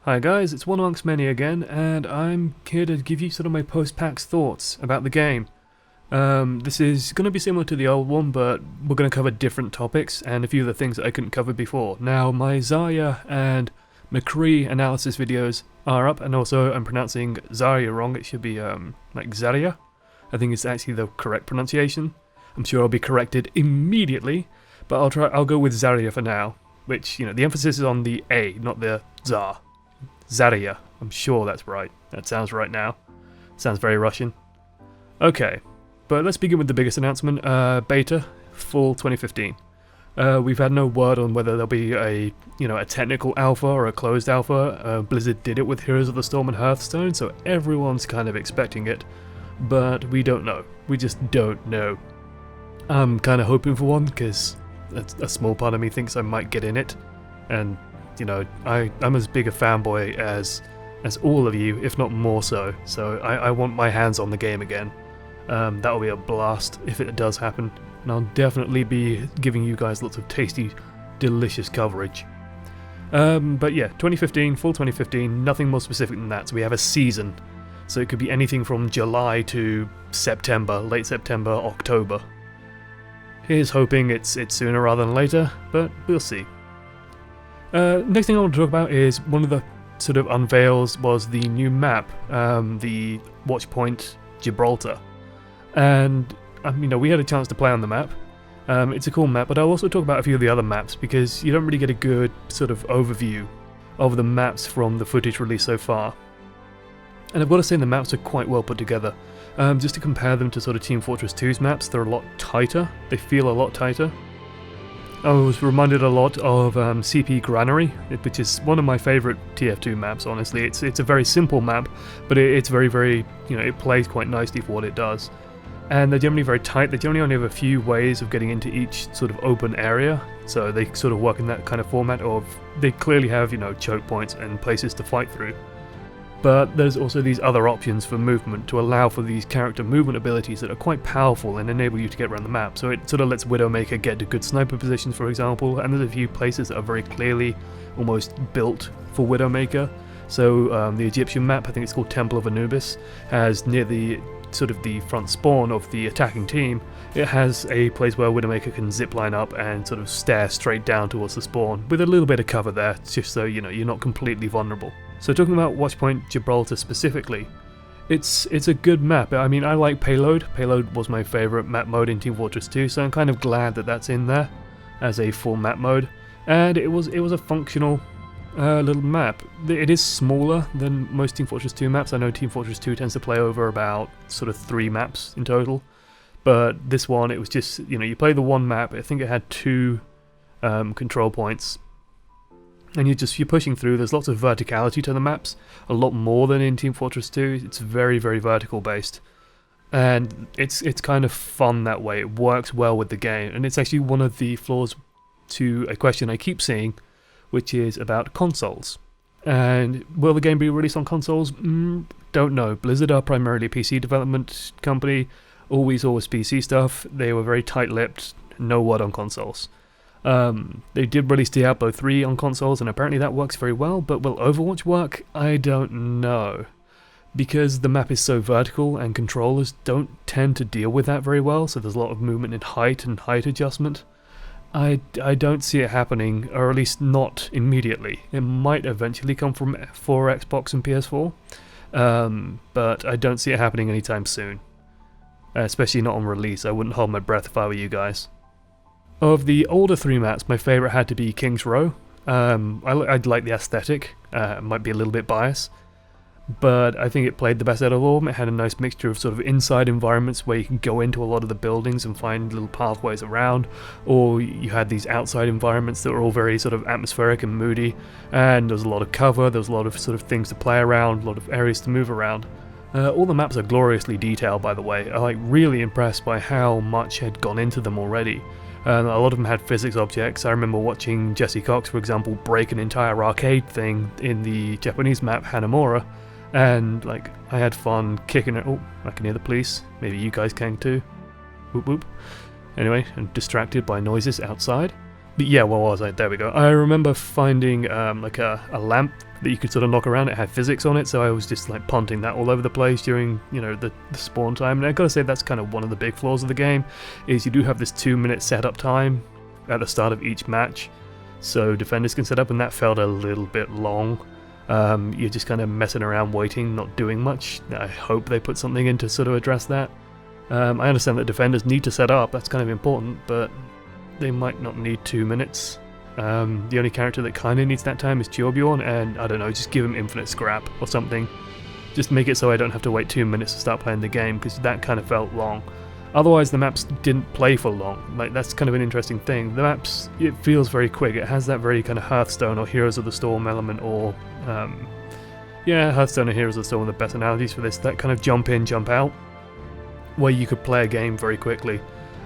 Hi guys, it's one amongst many again, and I'm here to give you sort of my post-PAX thoughts about the game. This is going to be similar to the old one, but we're going to cover different topics and a few of the things that I couldn't cover before. Now, my Zarya and McCree analysis videos are up, and also I'm pronouncing Zarya wrong. It should be like Zarya. I think it's actually the correct pronunciation. I'm sure I'll be corrected immediately, but I'll go with Zarya for now. Which, you know, the emphasis is on the A, not the Zar. Zarya. I'm sure that's right. That sounds right now. Sounds very Russian. Okay, but let's begin with the biggest announcement. Beta, fall 2015. We've had no word on whether there'll be a technical alpha or a closed alpha. Blizzard did it with Heroes of the Storm and Hearthstone, so everyone's kind of expecting it. But we don't know. We just don't know. I'm kind of hoping for one, because a small part of me thinks I might get in it. And you know, I'm as big a fanboy as all of you, if not more so. So I want my hands on the game again. That'll be a blast if it does happen, and I'll definitely be giving you guys lots of tasty, delicious coverage. But yeah, 2015, fall 2015, nothing more specific than that. So we have a season, so it could be anything from July to September, late September, October. Here's hoping it's sooner rather than later, but we'll see. Next thing I want to talk about is one of the sort of unveils was the new map, the Watchpoint Gibraltar, and we had a chance to play on the map. It's a cool map, but I'll also talk about a few of the other maps because you don't really get a good sort of overview of the maps from the footage released so far. And I've got to say the maps are quite well put together. Just to compare them to sort of Team Fortress 2's maps, they're a lot tighter. They feel a lot tighter. I was reminded a lot of CP Granary, which is one of my favourite TF2 maps, honestly. It's a very simple map, but it's very, very, it plays quite nicely for what it does. And they're generally very tight. They generally only have a few ways of getting into each sort of open area, so they sort of work in that kind of format of, they clearly have, choke points and places to fight through. But there's also these other options for movement to allow for these character movement abilities that are quite powerful and enable you to get around the map. So it sort of lets Widowmaker get to good sniper positions, for example, and there's a few places that are very clearly almost built for Widowmaker. So the Egyptian map, I think it's called Temple of Anubis, has near the sort of the front spawn of the attacking team, it has a place where Widowmaker can zipline up and sort of stare straight down towards the spawn, with a little bit of cover there, just so you're not completely vulnerable. So talking about Watchpoint Gibraltar specifically, it's a good map. I mean, I like Payload. Payload was my favourite map mode in Team Fortress 2, so I'm kind of glad that that's in there as a full map mode. And it was a functional little map. It is smaller than most Team Fortress 2 maps. I know Team Fortress 2 tends to play over about sort of 3 maps in total, but this one, it was just, you play the one map. I think it had 2 control points. And you're pushing through. There's lots of verticality to the maps, a lot more than in Team Fortress 2. It's very, very vertical based, and it's kind of fun that way. It works well with the game, and it's actually one of the flaws to a question I keep seeing, which is about consoles. And will the game be released on consoles? Don't know. Blizzard are primarily a PC development company, always PC stuff. They were very tight-lipped, no word on consoles. They did release Diablo 3 on consoles, and apparently that works very well, but will Overwatch work? I don't know. Because the map is so vertical, and controllers don't tend to deal with that very well, so there's a lot of movement in height and height adjustment. I don't see it happening, or at least not immediately. It might eventually come for Xbox and PS4, but I don't see it happening anytime soon. Especially not on release. I wouldn't hold my breath if I were you guys. Of the older 3 maps, my favourite had to be King's Row. I'd like the aesthetic, it might be a little bit biased, but I think it played the best out of all of them. It had a nice mixture of sort of inside environments where you can go into a lot of the buildings and find little pathways around, or you had these outside environments that were all very sort of atmospheric and moody, and there was a lot of cover, there was a lot of sort of things to play around, a lot of areas to move around. All the maps are gloriously detailed, by the way. I'm really impressed by how much had gone into them already. A lot of them had physics objects. I remember watching Jesse Cox, for example, break an entire arcade thing in the Japanese map Hanamura, and I had fun kicking it. Oh, I can hear the police. Maybe you guys can too. Whoop whoop. Anyway, I'm distracted by noises outside. But yeah, where was I? There we go. I remember finding like a lamp that you could sort of knock around. It had physics on it, so I was just like punting that all over the place during, you know, the spawn time. And I gotta say that's kind of one of the big flaws of the game, is you do have this 2-minute setup time at the start of each match, so defenders can set up, and that felt a little bit long. You're just kind of messing around waiting, not doing much. I hope they put something in to sort of address that. I understand that defenders need to set up, that's kind of important, but they might not need 2 minutes. The only character that kind of needs that time is Torbjorn, and I don't know, just give him infinite scrap or something. Just make it so I don't have to wait 2 minutes to start playing the game, because that kind of felt long. Otherwise the maps didn't play for long. Like, that's kind of an interesting thing. The maps, it feels very quick. It has that very kind of Hearthstone or Heroes of the Storm element, or yeah, Hearthstone or Heroes of the Storm are the best analogies for this. That kind of jump in, jump out, where you could play a game very quickly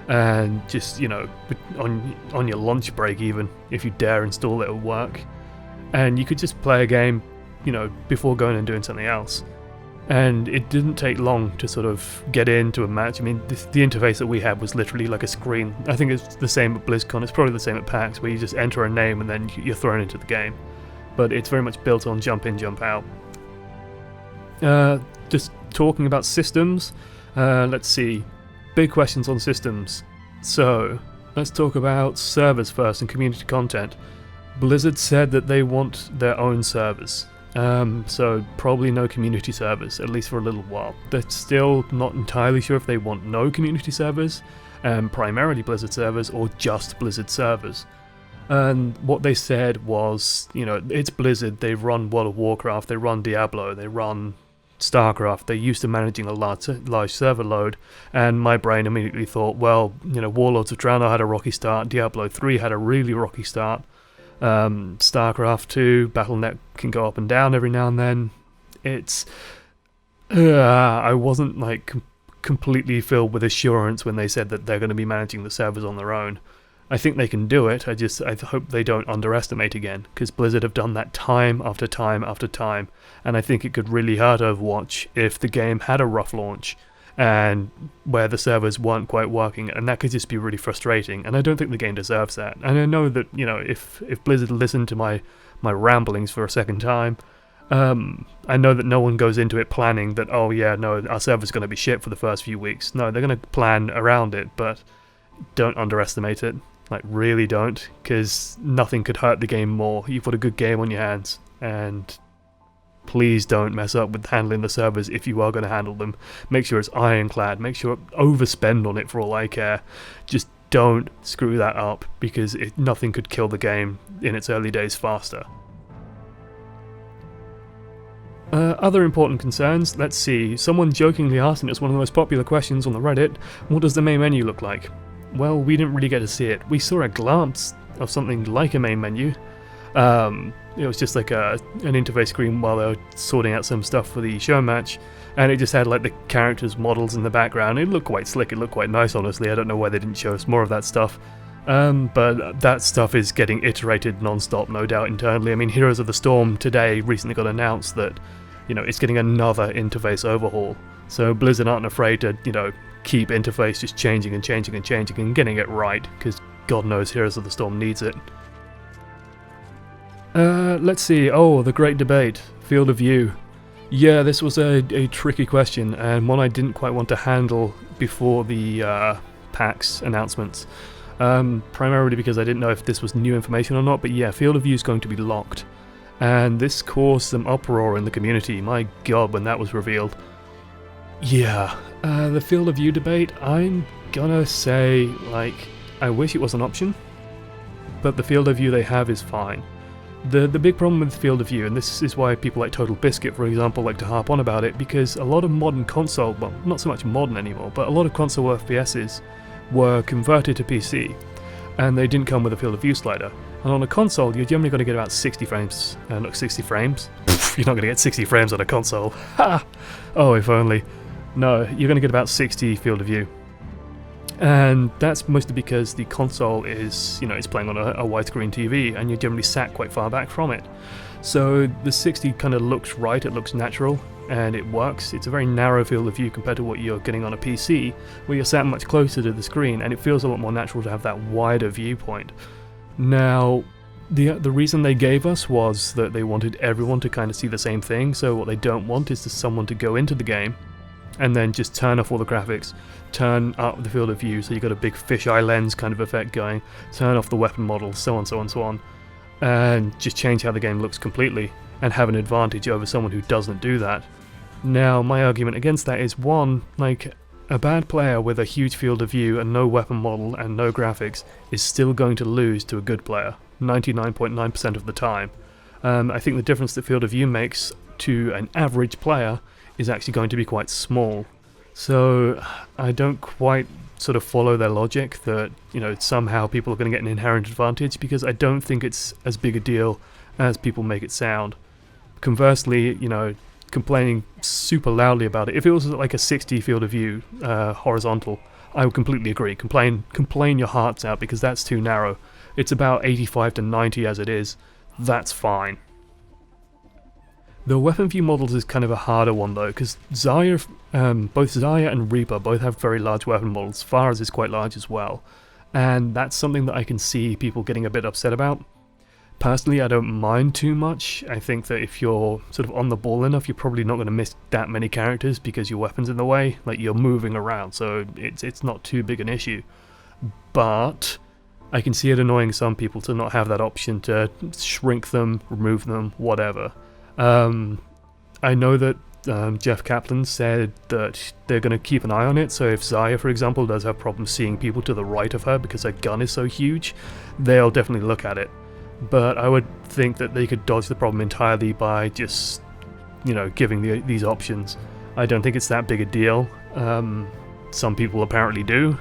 and just, you know, on your lunch break even, if you dare install it at work, and you could just play a game, you know, before going and doing something else. And it didn't take long to sort of get into a match. I mean, the interface that we had was literally like a screen. I think it's the same at BlizzCon, it's probably the same at PAX, where you just enter a name and then you're thrown into the game. But it's very much built on jump in, jump out. Just talking about systems, let's see. Big questions on systems. So, let's talk about servers first and community content. Blizzard said that they want their own servers. So probably no community servers, at least for a little while. They're still not entirely sure if they want no community servers, primarily Blizzard servers, or just Blizzard servers. And what they said was, you know, it's Blizzard, they run World of Warcraft, they run Diablo, they run StarCraft, they're used to managing a large server load, and my brain immediately thought, well, you know, Warlords of Draenor had a rocky start, Diablo 3 had a really rocky start, StarCraft 2, Battle.net can go up and down every now and then. It's... I wasn't like completely filled with assurance when they said that they're going to be managing the servers on their own. I think they can do it, I hope they don't underestimate again, because Blizzard have done that time after time after time, and I think it could really hurt Overwatch if the game had a rough launch, and where the servers weren't quite working, and that could just be really frustrating, and I don't think the game deserves that. And I know that, you know, if Blizzard listened to my ramblings for a second time, I know that no one goes into it planning that, oh yeah, no, our server's going to be shit for the first few weeks. No, they're going to plan around it, but don't underestimate it. Like, really don't, because nothing could hurt the game more. You've got a good game on your hands, and please don't mess up with handling the servers if you are going to handle them. Make sure it's ironclad, make sure overspend on it for all I care. Just don't screw that up, because nothing could kill the game in its early days faster. Other important concerns, let's see. Someone jokingly asked, and it's one of the most popular questions on the Reddit, what does the main menu look like? Well, we didn't really get to see it. We saw a glance of something like a main menu. It was just like an interface screen while they were sorting out some stuff for the show match, and it just had like the characters' models in the background. It looked quite slick, it looked quite nice, honestly. I don't know why they didn't show us more of that stuff. But that stuff is getting iterated non-stop, no doubt, internally. I mean, Heroes of the Storm today recently got announced that, you know, it's getting another interface overhaul. So Blizzard aren't afraid to, you know, keep interface just changing and changing and changing and getting it right, because God knows Heroes of the Storm needs it. Let's see. Oh, the great debate. Field of view. Yeah, this was a tricky question, and one I didn't quite want to handle before the PAX announcements. Primarily because I didn't know if this was new information or not, but yeah, field of view is going to be locked. And this caused some uproar in the community. My God, when that was revealed. Yeah, the field of view debate, I'm gonna say, like, I wish it was an option, but the field of view they have is fine. The big problem with field of view, and this is why people like Total Biscuit, for example, like to harp on about it, because a lot of modern console, well, not so much modern anymore, but a lot of console FPSs were converted to PC, and they didn't come with a field of view slider. And on a console, you're generally going to get about 60 frames. Look, 60 frames? You're not going to get 60 frames on a console. Ha! Oh, if only. No, you're going to get about 60 field of view. And that's mostly because the console is, you know, it's playing on a widescreen TV, and you're generally sat quite far back from it. So the 60 kind of looks right, it looks natural, and it works. It's a very narrow field of view compared to what you're getting on a PC, where you're sat much closer to the screen, and it feels a lot more natural to have that wider viewpoint. Now, The reason they gave us was that they wanted everyone to kind of see the same thing, so what they don't want is just someone to go into the game and then just turn off all the graphics, turn up the field of view so you've got a big fisheye lens kind of effect going, turn off the weapon models, so on, so on, so on, and just change how the game looks completely and have an advantage over someone who doesn't do that. Now, my argument against that is, one, like, a bad player with a huge field of view and no weapon model and no graphics is still going to lose to a good player, 99.9% of the time. I think the difference that field of view makes to an average player is actually going to be quite small. So I don't quite sort of follow their logic that, you know, somehow people are going to get an inherent advantage, because I don't think it's as big a deal as people make it sound. Conversely, you know, complaining super loudly about it, if it was like a 60 field of view horizontal, I would completely agree. Complain your hearts out, because that's too narrow. It's about 85 to 90 as it is. That's fine. The weapon view models is kind of a harder one though, because Zarya, both Zarya and Reaper both have very large weapon models. Pharah's is quite large as well, and that's something that I can see people getting a bit upset about. Personally, I don't mind too much. I think that if you're sort of on the ball enough, you're probably not going to miss that many characters because your weapon's in the way, like you're moving around, so it's not too big an issue. But I can see it annoying some people to not have that option to shrink them, remove them, whatever. I know that Jeff Kaplan said that they're going to keep an eye on it, so if Zarya, for example, does have problems seeing people to the right of her because her gun is so huge, they'll definitely look at it. But I would think that they could dodge the problem entirely by just, you know, giving these options. I don't think it's that big a deal. Some people apparently do.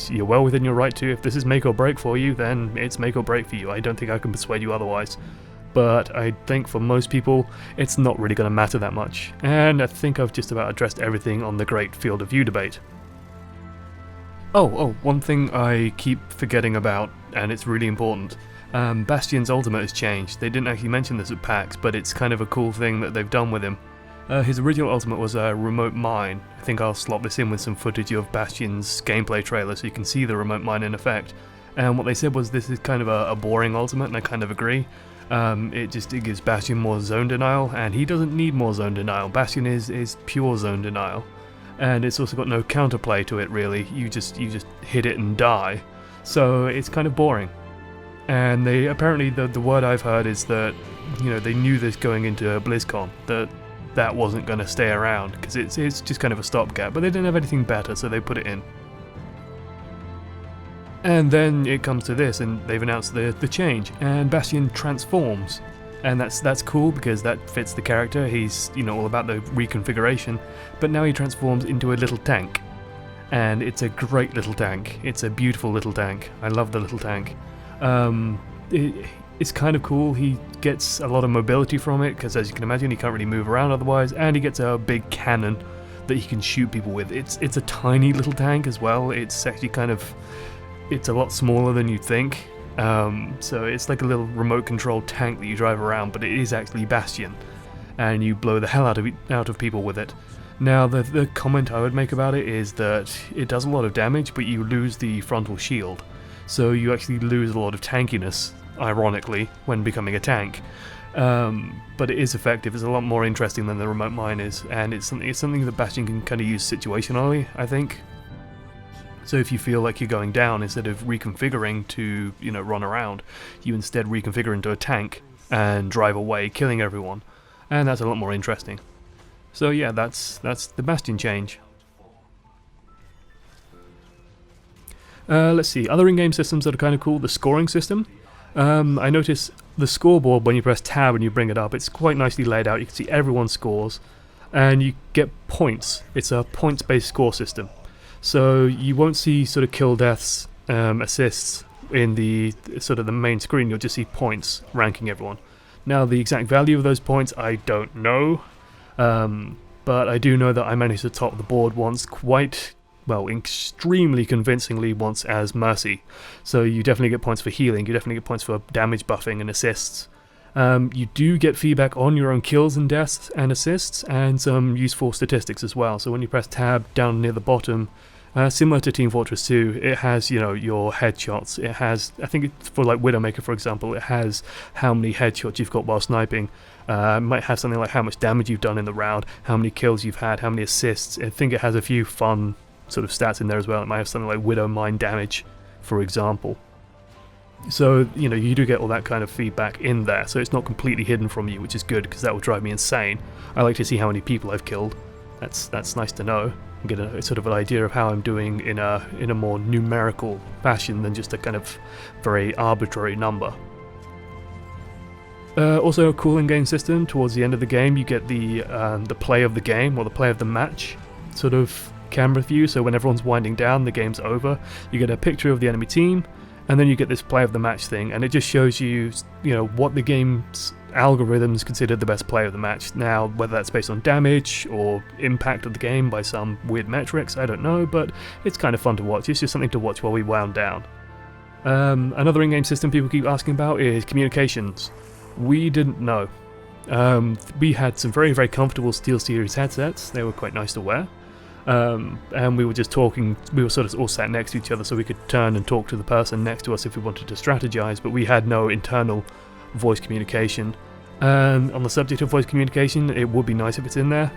You're well within your right to. If this is make or break for you, then it's make or break for you. I don't think I can persuade you otherwise. But I think for most people, it's not really going to matter that much. And I think I've just about addressed everything on the great field of view debate. Oh, one thing I keep forgetting about, and it's really important. Bastion's ultimate has changed. They didn't actually mention this at PAX, but it's kind of a cool thing that they've done with him. His original ultimate was a remote mine. I think I'll slot this in with some footage of Bastion's gameplay trailer so you can see the remote mine in effect. And what they said was this is kind of a boring ultimate, and I kind of agree. It gives Bastion more zone denial, and he doesn't need more zone denial. Bastion is pure zone denial. And it's also got no counterplay to it really. You just hit it and die. So it's kind of boring. And they apparently the word I've heard is that, you know, they knew this going into BlizzCon, that wasn't going to stay around because it's just kind of a stopgap, but they didn't have anything better, so they put it in. And then it comes to this, and they've announced the change, and Bastion transforms, and that's cool because that fits the character. He's, you know, all about the reconfiguration, but now he transforms into a little tank, and it's a great little tank. It's a beautiful little tank. I love the little tank. It's kind of cool. He gets a lot of mobility from it because, as you can imagine, he can't really move around otherwise, and he gets a big cannon that he can shoot people with. It's a tiny little tank as well. It's actually it's a lot smaller than you'd think. So it's like a little remote controlled tank that you drive around, but it is actually Bastion, and you blow the hell out of people with it. Now the comment I would make about it is that it does a lot of damage, but you lose the frontal shield. So you actually lose a lot of tankiness, ironically, when becoming a tank. But it is effective. It's a lot more interesting than the remote mine is, and it's something that Bastion can kind of use situationally, I think. So if you feel like you're going down, instead of reconfiguring to, you know, run around, you instead reconfigure into a tank and drive away, killing everyone. And that's a lot more interesting. So yeah, that's the Bastion change. Let's see, other in-game systems that are kind of cool. The scoring system. I notice the scoreboard, when you press tab and you bring it up, it's quite nicely laid out. You can see everyone's scores, and you get points. It's a points-based score system. So you won't see sort of kill deaths, assists in the sort of the main screen. You'll just see points ranking everyone. Now the exact value of those points I don't know, but I do know that I managed to top the board once extremely convincingly once as Mercy. So you definitely get points for healing, you definitely get points for damage buffing and assists. You do get feedback on your own kills and deaths and assists, and some useful statistics as well. So when you press tab down near the bottom, Similar to Team Fortress 2, it has, you know, your headshots. It has, I think it's for like Widowmaker, for example, it has how many headshots you've got while sniping. It might have something like how much damage you've done in the round, how many kills you've had, how many assists. I think it has a few fun sort of stats in there as well. It might have something like Widow Mine damage, for example. So, you know, you do get all that kind of feedback in there, so it's not completely hidden from you, which is good, because that will drive me insane. I like to see how many people I've killed. That's nice to know. Get a sort of an idea of how I'm doing in a more numerical fashion than just a kind of very arbitrary number. Also, a cool in-game system. Towards the end of the game, you get the play of the game, or the play of the match sort of camera view. So when everyone's winding down, the game's over, you get a picture of the enemy team, and then you get this play of the match thing, and it just shows you, you know, what the game's algorithms consider the best play of the match. Now, whether that's based on damage or impact of the game by some weird metrics, I don't know, but it's kind of fun to watch. It's just something to watch while we wound down. Another in-game system people keep asking about is communications. We didn't know. We had some very, very comfortable SteelSeries headsets. They were quite nice to wear. And we were just talking, we were sort of all sat next to each other so we could turn and talk to the person next to us if we wanted to strategize, but we had no internal voice communication. On the subject of voice communication, it would be nice if it's in there.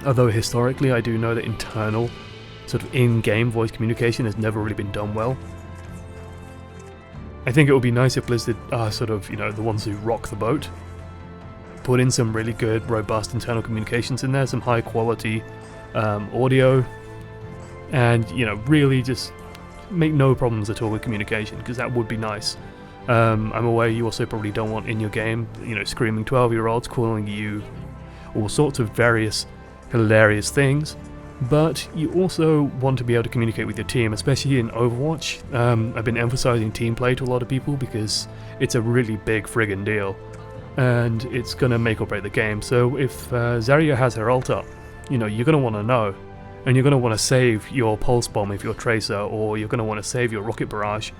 Although historically I do know that internal sort of in-game voice communication has never really been done well. I think it would be nice if Blizzard are sort of, you know, the ones who rock the boat. Put in some really good, robust internal communications in there, some high quality audio, and, you know, really just make no problems at all with communication, because that would be nice. I'm aware you also probably don't want in your game, you know, screaming 12-year-olds calling you all sorts of various hilarious things, but you also want to be able to communicate with your team, especially in Overwatch. I've been emphasizing team play to a lot of people because it's a really big friggin' deal, and it's gonna make or break the game. So if Zarya has her ult up, you know, you're gonna want to know, and you're gonna want to save your pulse bomb if you're Tracer, or you're gonna want to save your rocket barrage.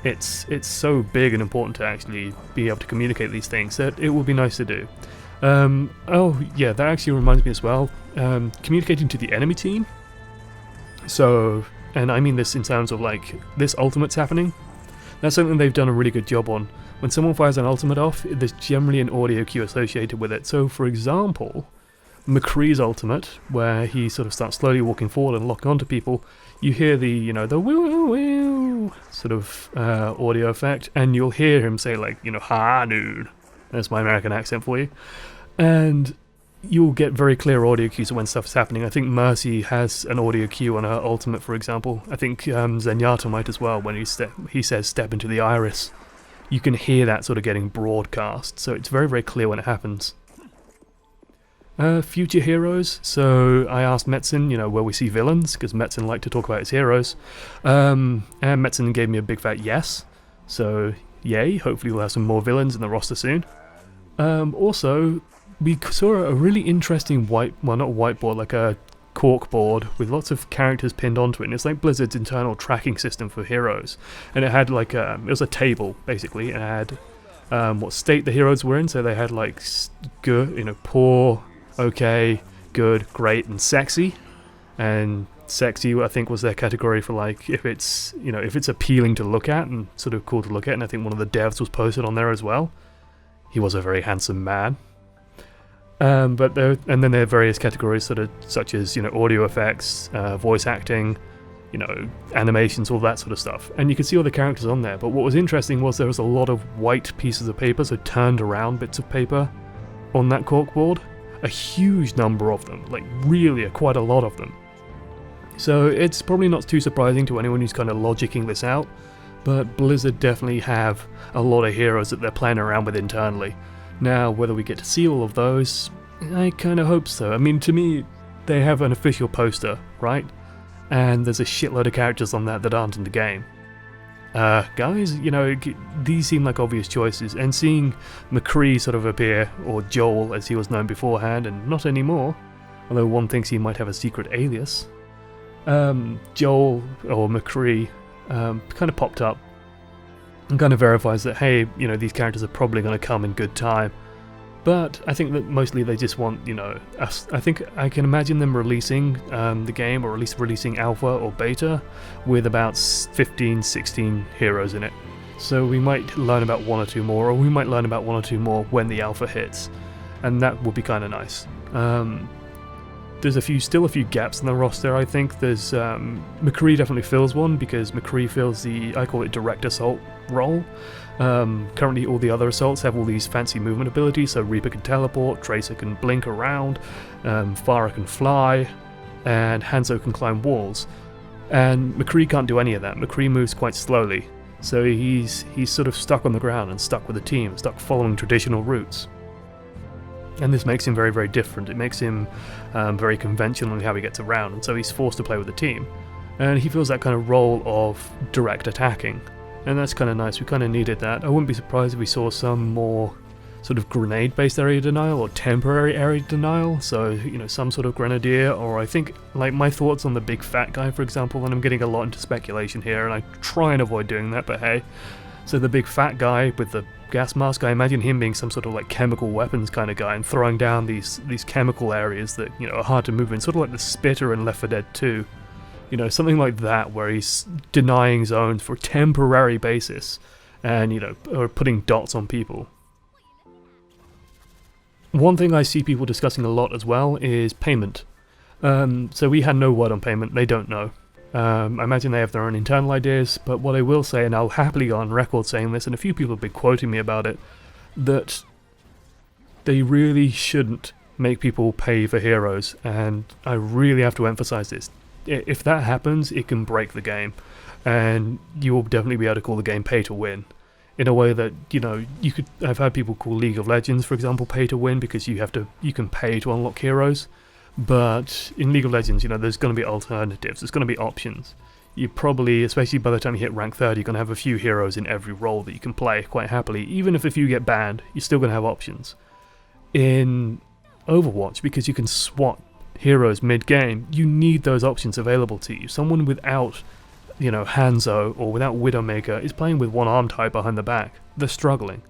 It's so big and important to actually be able to communicate these things that it would be nice to do. Oh yeah, that actually reminds me as well, communicating to the enemy team. So, and I mean this in terms of like, this ultimate's happening, that's something they've done a really good job on. When someone fires an ultimate off, there's generally an audio cue associated with it. So for example, McCree's ultimate, where he sort of starts slowly walking forward and locking onto people, you hear the, you know, the woo woo sort of audio effect, and you'll hear him say like, you know, ha noon. That's my American accent for you. And you'll get very clear audio cues when stuff's happening. I think Mercy has an audio cue on her ultimate, for example. I think Zenyatta might as well, when he says step into the iris. You can hear that sort of getting broadcast, so it's very, very clear when it happens. Future heroes. So I asked Metzen, you know, where we see villains, because Metzen liked to talk about his heroes. And Metzen gave me a big fat yes. So yay, hopefully we'll have some more villains in the roster soon. Also, we saw a really interesting not whiteboard, like a corkboard with lots of characters pinned onto it, and it's like Blizzard's internal tracking system for heroes. And it had like it was a table basically, and it had what state the heroes were in. So they had like good, you know, poor, okay, good, great, and sexy. And sexy, I think, was their category for like if it's, you know, if it's appealing to look at and sort of cool to look at. And I think one of the devs was posted on there as well. He was a very handsome man. And then there are various categories sort of such as, you know, audio effects, voice acting, you know, animations, all that sort of stuff. And you can see all the characters on there. But what was interesting was there was a lot of white pieces of paper, so turned around bits of paper on that corkboard. A huge number of them, like really quite a lot of them. So it's probably not too surprising to anyone who's kind of logicking this out, but Blizzard definitely have a lot of heroes that they're playing around with internally. Now, whether we get to see all of those, I kind of hope so. I mean, to me, they have an official poster, right? And there's a shitload of characters on that aren't in the game. Guys, you know, these seem like obvious choices, and seeing McCree sort of appear, or Joel as he was known beforehand, and not anymore, although one thinks he might have a secret alias, Joel, or McCree, kind of popped up, and kind of verifies that, hey, you know, these characters are probably going to come in good time. But I think that mostly they just want, you know, us. I think I can imagine them releasing the game, or at least releasing alpha or beta, with about 15, 16 heroes in it. So we might learn about one or two more, or we might learn about one or two more when the alpha hits, and that would be kind of nice. There's still a few gaps in the roster. I think there's McCree definitely fills one, because McCree fills the, I call it, direct assault role. Currently all the other assaults have all these fancy movement abilities, so Reaper can teleport, Tracer can blink around, Pharah can fly, and Hanzo can climb walls. And McCree can't do any of that. McCree moves quite slowly, so he's sort of stuck on the ground and stuck with the team, stuck following traditional routes. And this makes him very, very different. It makes him very conventional in how he gets around, and so he's forced to play with the team. And he feels that kind of role of direct attacking. And that's kind of nice. We kind of needed that. I wouldn't be surprised if we saw some more sort of grenade-based area denial or temporary area denial. So, you know, some sort of grenadier, or I think, like, my thoughts on the big fat guy, for example, and I'm getting a lot into speculation here, and I try and avoid doing that, but hey. So the big fat guy with the gas mask, I imagine him being some sort of like chemical weapons kind of guy and throwing down these chemical areas that, you know, are hard to move in, sort of like the Spitter in Left 4 Dead 2. You know, something like that, where he's denying zones for a temporary basis and, you know, or putting dots on people. One thing I see people discussing a lot as well is payment. So we had no word on payment, they don't know. I imagine they have their own internal ideas, but what I will say, and I'll happily go on record saying this, and a few people have been quoting me about it, that they really shouldn't make people pay for heroes, and I really have to emphasize this. If that happens, it can break the game, and you will definitely be able to call the game pay to win, in a way that, you know, I've had people call League of Legends, for example, pay to win, because you can pay to unlock heroes. But in League of Legends, you know, there's going to be alternatives, there's going to be options. You probably, especially by the time you hit rank 30, you're going to have a few heroes in every role that you can play quite happily. Even if a few get banned, you're still going to have options. In Overwatch, because you can swap heroes mid-game, you need those options available to you. Someone without, you know, Hanzo or without Widowmaker is playing with one arm tied behind the back. They're struggling.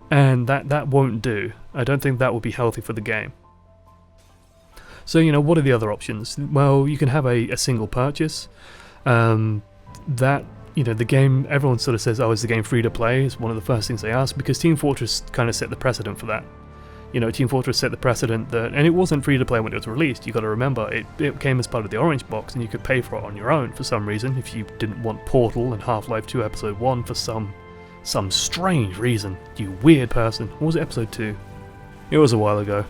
And that won't do. I don't think that would be healthy for the game. So, you know, what are the other options? Well, you can have a single purchase. That, you know, the game, everyone sort of says, oh, is the game free to play? Is one of the first things they ask, because Team Fortress kind of set the precedent for that. You know, Team Fortress set the precedent that, and it wasn't free to play when it was released, you got to remember, it came as part of the Orange Box, and you could pay for it on your own for some reason, if you didn't want Portal and Half-Life 2 Episode 1 for some strange reason. You weird person. Or was it Episode 2? It was a while ago.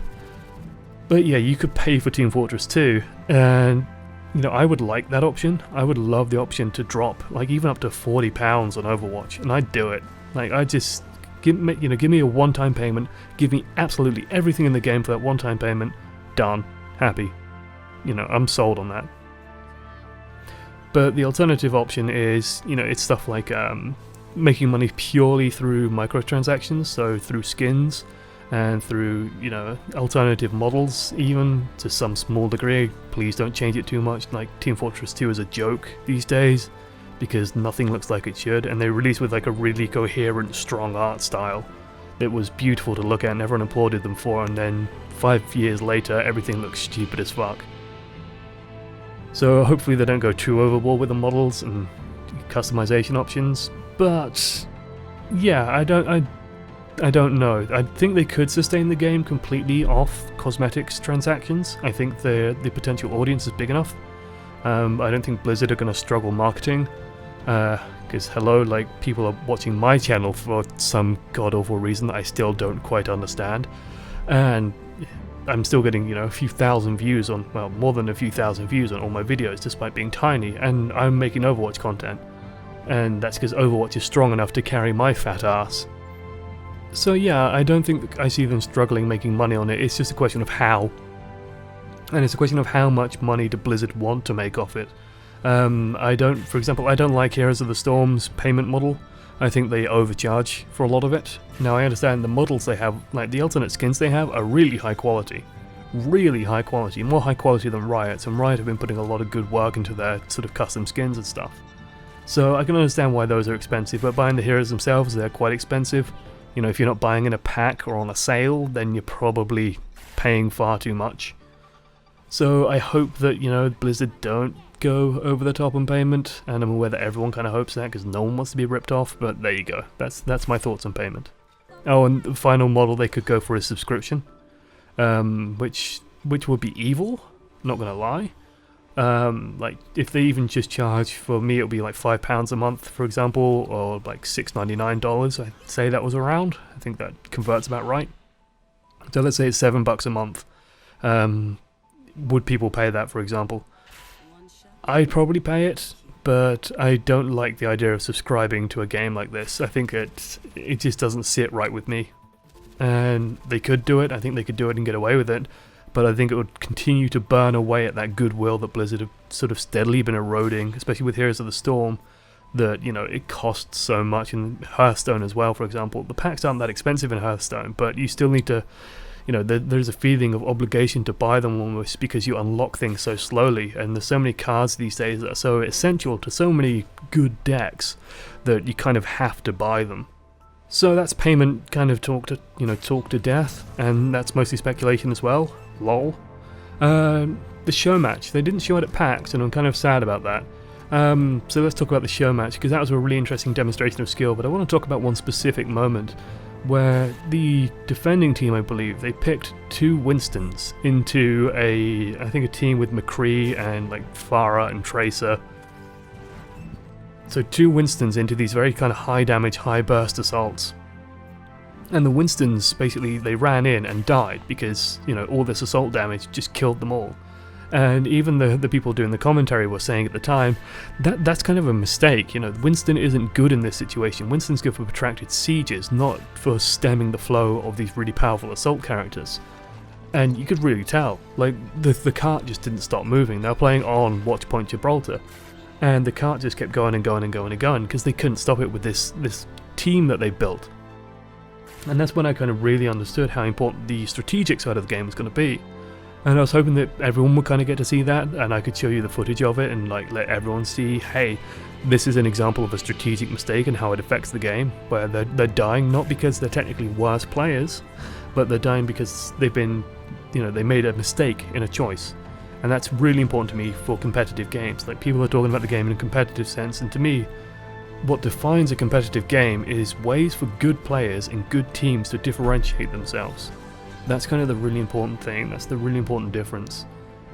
But yeah, you could pay for Team Fortress 2, and, you know, I would like that option. I would love the option to drop, like, even up to £40 on Overwatch, and I'd do it. Like, I just... Give me a one-time payment, give me absolutely everything in the game for that one-time payment, done, happy. You know, I'm sold on that. But the alternative option is, you know, it's stuff like making money purely through microtransactions, so through skins, and through, you know, alternative models, even to some small degree. Please don't change it too much, like Team Fortress 2 is a joke these days, because nothing looks like it should, and they released with like a really coherent, strong art style that was beautiful to look at and everyone applauded them for, and then 5 years later everything looks stupid as fuck. So hopefully they don't go too overboard with the models and customization options, but yeah, I don't know. I think they could sustain the game completely off cosmetics transactions. I think the potential audience is big enough. I don't think Blizzard are going to struggle marketing, because hello, like, people are watching my channel for some god-awful reason that I still don't quite understand, and I'm still getting, you know, a few thousand views on, well, more than a few thousand views on all my videos despite being tiny, and I'm making Overwatch content, and that's because Overwatch is strong enough to carry my fat ass. So yeah, I don't think I see them struggling making money on it, it's just a question of how. And it's a question of how much money do Blizzard want to make off it. For example, I don't like Heroes of the Storm's payment model. I think they overcharge for a lot of it. Now I understand the models they have, like the alternate skins they have, are really high quality. Really high quality, more high quality than Riot's, and Riot have been putting a lot of good work into their sort of custom skins and stuff. So I can understand why those are expensive, but buying the heroes themselves, they're quite expensive. You know, if you're not buying in a pack or on a sale, then you're probably paying far too much. So I hope that, you know, Blizzard don't go over the top on payment, and I'm aware that everyone kind of hopes that because no one wants to be ripped off, but there you go. That's my thoughts on payment. Oh, and the final model they could go for is subscription, which would be evil, not gonna lie. Like, if they even just charge, for me it'll be like £5 a month, for example, or like $6.99, I'd say that was around. I think that converts about right. So let's say it's $7 a month. Would people pay that, for example? I'd probably pay it, but I don't like the idea of subscribing to a game like this. I think it just doesn't sit right with me. And they could do it, I think they could do it and get away with it, but I think it would continue to burn away at that goodwill that Blizzard have sort of steadily been eroding, especially with Heroes of the Storm, that, you know, it costs so much, and Hearthstone as well, for example. The packs aren't that expensive in Hearthstone, but you still need to, you know, there's a feeling of obligation to buy them almost because you unlock things so slowly, and there's so many cards these days that are so essential to so many good decks that you kind of have to buy them. So that's payment kind of talk to death, and that's mostly speculation as well. Lol. The show match, they didn't show it at PAX, and I'm kind of sad about that. So let's talk about the show match, because that was a really interesting demonstration of skill, but I want to talk about one specific moment where the defending team, I believe, they picked 2 Winstons into I think a team with McCree and like Farah and Tracer. So 2 Winstons into these very kind of high damage, high burst assaults. And the Winstons, basically, they ran in and died because, you know, all this assault damage just killed them all. And even the people doing the commentary were saying at the time, that's kind of a mistake. You know, Winston isn't good in this situation. Winston's good for protracted sieges, not for stemming the flow of these really powerful assault characters. And you could really tell, like, the cart just didn't stop moving. They were playing on Watchpoint Gibraltar, and the cart just kept going and going and going and going because they couldn't stop it with this team that they built. And that's when I kind of really understood how important the strategic side of the game was going to be. And I was hoping that everyone would kind of get to see that, and I could show you the footage of it and like let everyone see, hey, this is an example of a strategic mistake and how it affects the game, where they're dying not because they're technically worse players, but they're dying because they've been, you know, they made a mistake in a choice. And that's really important to me for competitive games. Like, people are talking about the game in a competitive sense, and to me, what defines a competitive game is ways for good players and good teams to differentiate themselves. That's kind of the really important thing, that's the really important difference.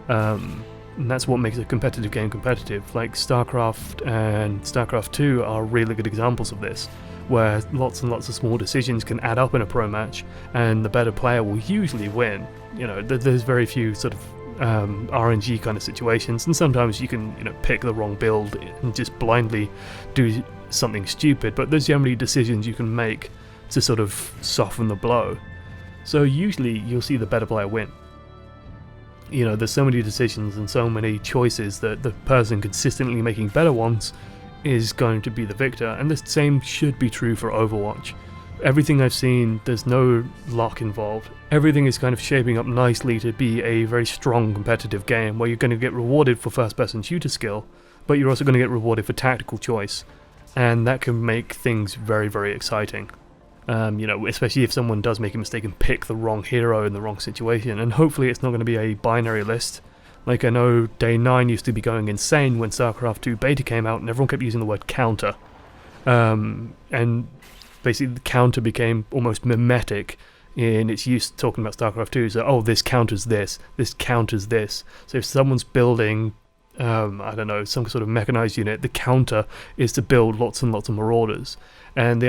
And that's what makes a competitive game competitive. Like StarCraft and StarCraft 2 are really good examples of this, where lots and lots of small decisions can add up in a pro match, and the better player will usually win. You know, there's very few sort of RNG kind of situations, and sometimes you can, you know, pick the wrong build and just blindly do something stupid, but there's generally decisions you can make to sort of soften the blow. So usually you'll see the better player win. You know, there's so many decisions and so many choices that the person consistently making better ones is going to be the victor, and the same should be true for Overwatch. Everything I've seen, there's no luck involved. Everything is kind of shaping up nicely to be a very strong competitive game where you're going to get rewarded for first-person shooter skill, but you're also going to get rewarded for tactical choice, and that can make things very, very exciting. You know, especially if someone does make a mistake and pick the wrong hero in the wrong situation, and hopefully it's not going to be a binary list. Like, I know Day 9 used to be going insane when StarCraft 2 beta came out and everyone kept using the word counter. And basically the counter became almost mimetic in its use talking about StarCraft 2. So, oh, this counters this counters this. So if someone's building, I don't know, some sort of mechanized unit, the counter is to build lots and lots of Marauders. And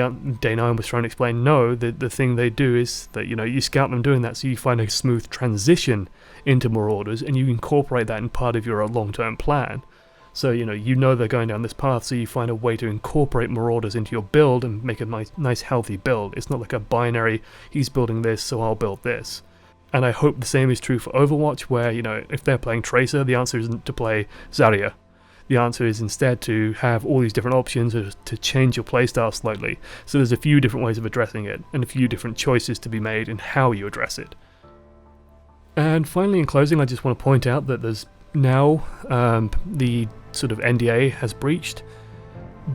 Day 9 was trying to explain, no, the thing they do is that, you know, you scout them doing that so you find a smooth transition into Marauders and you incorporate that in part of your long-term plan. So, you know they're going down this path, so you find a way to incorporate Marauders into your build and make a nice healthy build. It's not like a binary, he's building this, so I'll build this. And I hope the same is true for Overwatch, where, you know, if they're playing Tracer, the answer isn't to play Zarya. The answer is instead to have all these different options, or to change your playstyle slightly. So there's a few different ways of addressing it, and a few different choices to be made in how you address it. And finally, in closing, I just want to point out that there's now the sort of NDA has breached,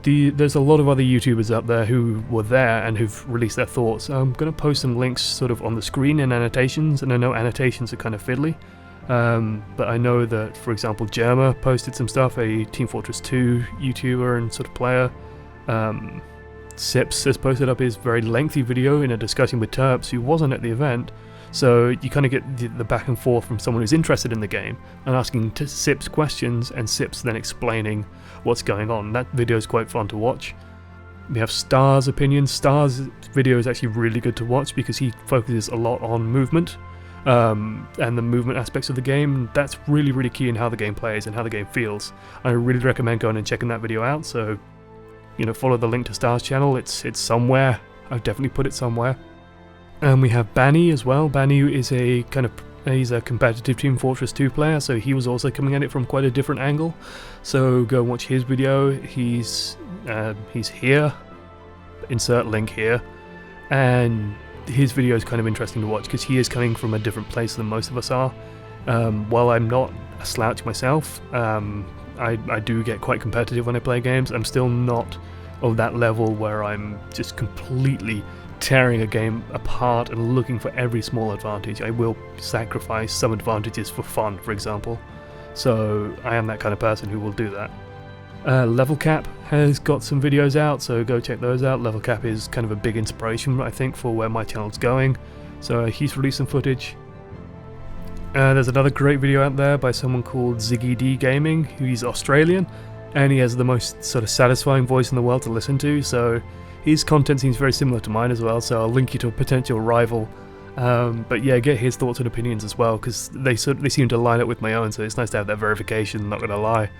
there's a lot of other YouTubers out there who were there and who've released their thoughts. I'm going to post some links sort of on the screen in annotations, and I know annotations are kind of fiddly, but I know that, for example, Germa posted some stuff, a Team Fortress 2 YouTuber and sort of player. Sips has posted up his very lengthy video in a discussion with Terps, who wasn't at the event, so you kind of get the back and forth from someone who's interested in the game and asking Sips questions, and Sips then explaining what's going on. That video is quite fun to watch. We have Star's opinion. Star's video is actually really good to watch because he focuses a lot on movement and the movement aspects of the game. That's really, really key in how the game plays and how the game feels. I really recommend going and checking that video out, so follow the link to Star's channel. It's somewhere. I've definitely put it somewhere. And we have Banny as well. Banny is he's a competitive Team Fortress 2 player, so he was also coming at it from quite a different angle. So go watch his video. He's here. Insert link here. And his video is kind of interesting to watch because he is coming from a different place than most of us are. While I'm not a slouch myself, I do get quite competitive when I play games. I'm still not of that level where I'm just completely tearing a game apart and looking for every small advantage. I will sacrifice some advantages for fun, for example. So I am that kind of person who will do that. Level Cap has got some videos out, so go check those out. Level Cap is kind of a big inspiration, I think, for where my channel's going. So he's released some footage. There's another great video out there by someone called Ziggy D Gaming, who's Australian, and he has the most sort of satisfying voice in the world to listen to, so his content seems very similar to mine as well, so I'll link you to a potential rival. But yeah, get his thoughts and opinions as well, because they seem to line up with my own, so it's nice to have that verification, not gonna lie.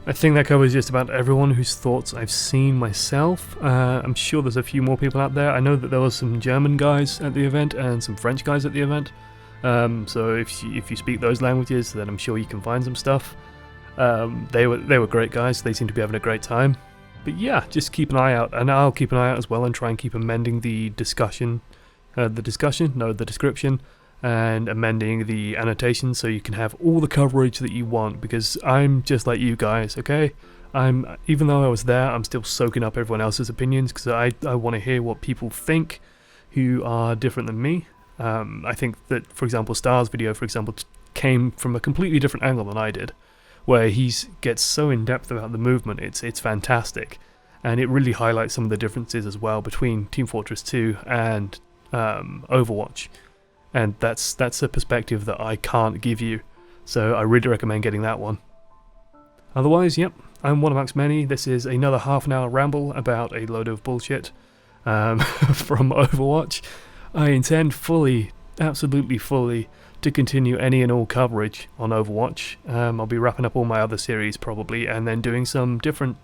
I think that covers just about everyone whose thoughts I've seen myself. I'm sure there's a few more people out there. I know that there was some German guys at the event and some French guys at the event. So if you speak those languages, then I'm sure you can find some stuff. They were great guys. They seem to be having a great time. But yeah, just keep an eye out, and I'll keep an eye out as well and try and keep amending the description, and amending the annotation so you can have all the coverage that you want, because I'm just like you guys, okay? Even though I was there, I'm still soaking up everyone else's opinions because I want to hear what people think who are different than me. I think that, for example, Star's video, came from a completely different angle than I did, where he gets so in depth about the movement. It's fantastic, and it really highlights some of the differences as well between Team Fortress 2 and Overwatch, and that's a perspective that I can't give you, so I really recommend getting that one. Otherwise, yep, I'm one amongst many. This is another half an hour ramble about a load of bullshit from Overwatch. I intend absolutely fully, to continue any and all coverage on Overwatch. I'll be wrapping up all my other series probably, and then doing some different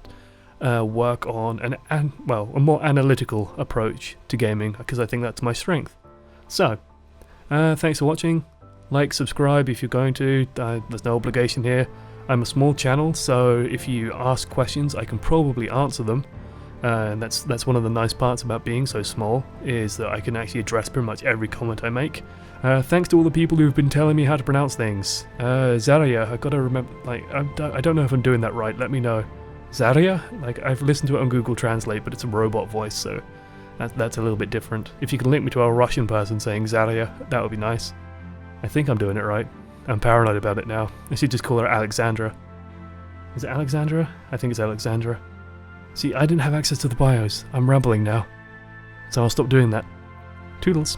work on a more analytical approach to gaming, because I think that's my strength. So, thanks for watching. Like, subscribe if you're going to. There's no obligation here. I'm a small channel, so if you ask questions, I can probably answer them. And that's one of the nice parts about being so small, is that I can actually address pretty much every comment I make. Thanks to all the people who've been telling me how to pronounce things. Zarya, I gotta remember, I don't know if I'm doing that right, let me know. Zarya? I've listened to it on Google Translate, but it's a robot voice, so that's a little bit different. If you can link me to a Russian person saying Zarya, that would be nice. I think I'm doing it right. I'm paranoid about it now. I should just call her Alexandra. Is it Alexandra? I think it's Alexandra. See, I didn't have access to the bios. I'm rambling now. So I'll stop doing that. Toodles.